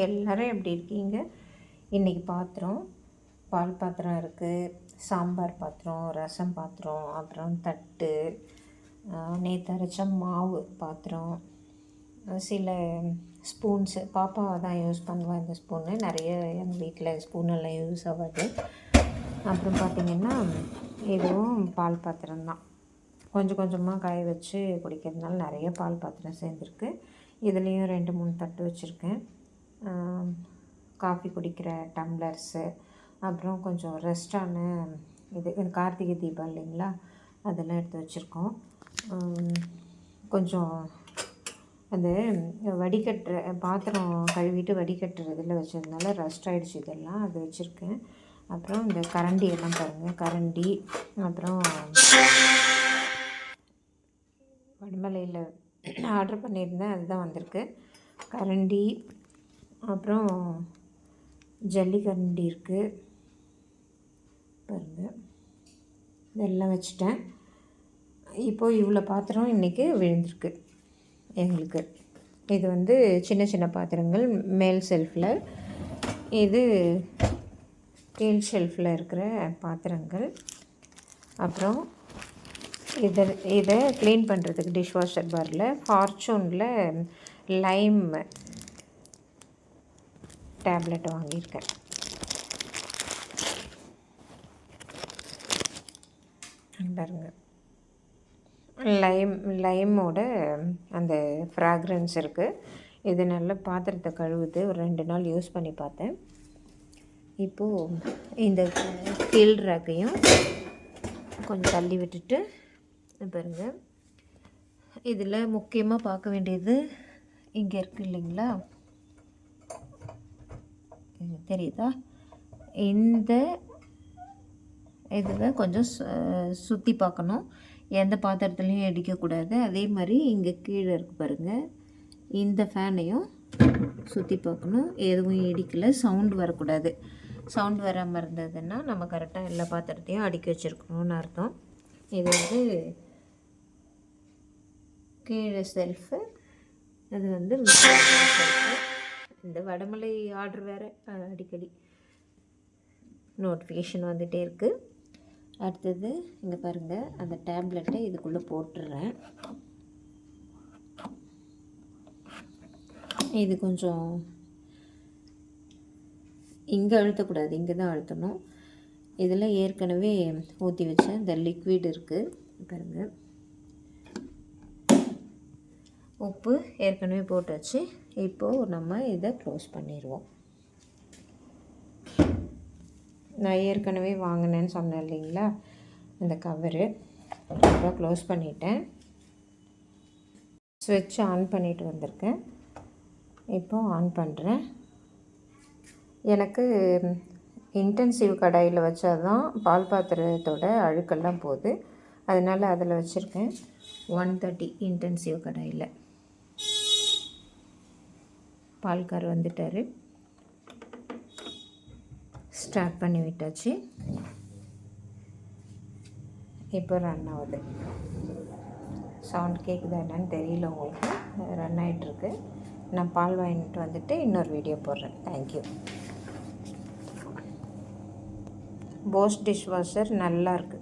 எல்லோரும் எப்படி இருக்கீங்க? இன்றைக்கி பால் பாத்திரம் இருக்குது, சாம்பார் பாத்திரம், ரசம் பாத்திரம், அப்புறம் தட்டு, நேற்று அரைச்ச மாவு பாத்திரம், சில ஸ்பூன்ஸு. பாப்பாவை தான் யூஸ் பண்ணுவேன் இந்த ஸ்பூனு. நிறைய எங்கள் வீட்டில் ஸ்பூனெல்லாம் யூஸ் ஆகாது. அப்புறம் பார்த்திங்கன்னா இதுவும் பால் பாத்திரம்தான். கொஞ்சம் கொஞ்சமாக காய வச்சு குடிக்கிறதுனால நிறைய பால் பாத்திரம் சேர்ந்துருக்கு. இதுலேயும் 2-3 தட்டு வச்சுருக்கேன். காஃபி குடிக்கிற டம்ளர்ஸு, அப்புறம் கொஞ்சம் ரெஸ்டான இது கார்த்திகை தீபம் இல்லைங்களா, அதெல்லாம் எடுத்து வச்சுருக்கோம். கொஞ்சம் அது வடிகட்டுற பாத்திரம் கழுவிட்டு வடிகட்டுறதில் வச்சதுனால ரஸ்ட் ஆகிடுச்சு இதெல்லாம், அது வச்சுருக்கேன். அப்புறம் இந்த கரண்டி எல்லாம் பாருங்கள், கரண்டி, அப்புறம் வடமலையில் ஆர்டர் பண்ணியிருந்தேன், அதுதான் வந்திருக்கு. கரண்டி, அப்புறம் ஜல்லிக்கரண்டி இருக்குது பாருங்கள், இதெல்லாம் வச்சுட்டேன். இப்போது இவ்வளோ பாத்திரம் இன்றைக்கி விழுந்திருக்கு எங்களுக்கு. இது வந்து சின்ன சின்ன பாத்திரங்கள் மேல் ஷெல்ஃபில், இது கீழ் ஷெல்ஃபில் இருக்கிற பாத்திரங்கள். அப்புறம் இதை க்ளீன் பண்ணுறதுக்கு டிஷ்வாஷர் பாரில் ஃபார்ச்சூனில் லைம் டேப்லெட் வாங்கியிருக்கேன். பாருங்கள், லைமோட அந்த ஃப்ராக்ரன்ஸ் இருக்குது. இது நல்ல பாத்திரத்தை கழுவுது. ஒரு 2 நாள் யூஸ் பண்ணி பார்த்தேன். இப்போது இந்த கீழ் ரேக்கையும் கொஞ்சம் தள்ளி விட்டுட்டு பாருங்கள், இதில் முக்கியமாக பார்க்க வேண்டியது இங்கே இருக்குது இல்லைங்களா, தெரியுதா, இந்த இதில் கொஞ்சம் சுற்றி பார்க்கணும், எந்த பாத்திரத்துலையும் அடிக்கக்கூடாது. அதே மாதிரி இங்கே கீழே இருக்குது பாருங்கள், இந்த ஃபேனையும் சுற்றி பார்க்கணும், எதுவும் இடிக்கலை, சவுண்டு வரக்கூடாது. சவுண்டு வராமல் இருந்ததுன்னா நம்ம கரெக்டாக எல்லா பாத்திரத்தையும் அடுக்கி வச்சுருக்கணும்னு அர்த்தம். இது வந்து கீழே செல்ஃபு, அது வந்து செல்ஃபு. இந்த வடமலை ஆர்டர் வேறு அடிக்கடி நோட்டிஃபிகேஷன் வந்துகிட்டே இருக்குது. அடுத்தது இங்கே பாருங்கள், அந்த டேப்லெட்டை இதுக்குள்ளே போட்டுடுறேன். இது கொஞ்சம் இங்கே அழுத்தக்கூடாது, இங்கே தான் அழுத்தணும். இதில் ஏற்கனவே ஊற்றி வச்ச இந்த லிக்விட் இருக்குது பாருங்கள், உப்பு ஏற்கனவே போட்டாச்சு. இப்போது நம்ம இதை க்ளோஸ் பண்ணிடுவோம். நான் ஏற்கனவே வாங்கினேன்னு சொன்னேன் இல்லைங்களா, இந்த கவரு இப்போ க்ளோஸ் பண்ணிட்டேன். ஸ்விட்ச் ஆன் பண்ணிட்டு வந்திருக்கேன். இப்போது ஆன் பண்ணுறேன். எனக்கு இன்டென்சிவ் கடாயில் வச்சா தான் பால் பாத்திரத்தோட அழுக்கெல்லாம் போகுது, அதனால் அதில் வச்சுருக்கேன். 130 இன்டென்சிவ் கடாயில். பால்கார் வந்துட்டார், ஸ்டார்ட் பண்ணி விட்டாச்சு. இப்போ ரன் ஆகுது. சவுண்ட் கேட்குதா என்னன்னு தெரியல உங்களுக்கு, ரன் ஆகிட்டுருக்கு. நான் பால் வாங்கிட்டு வந்துட்டு இன்னொரு வீடியோ போடுறேன். தேங்க்யூ. போஸ் டிஷ்வாஷர் நல்லாயிருக்கு.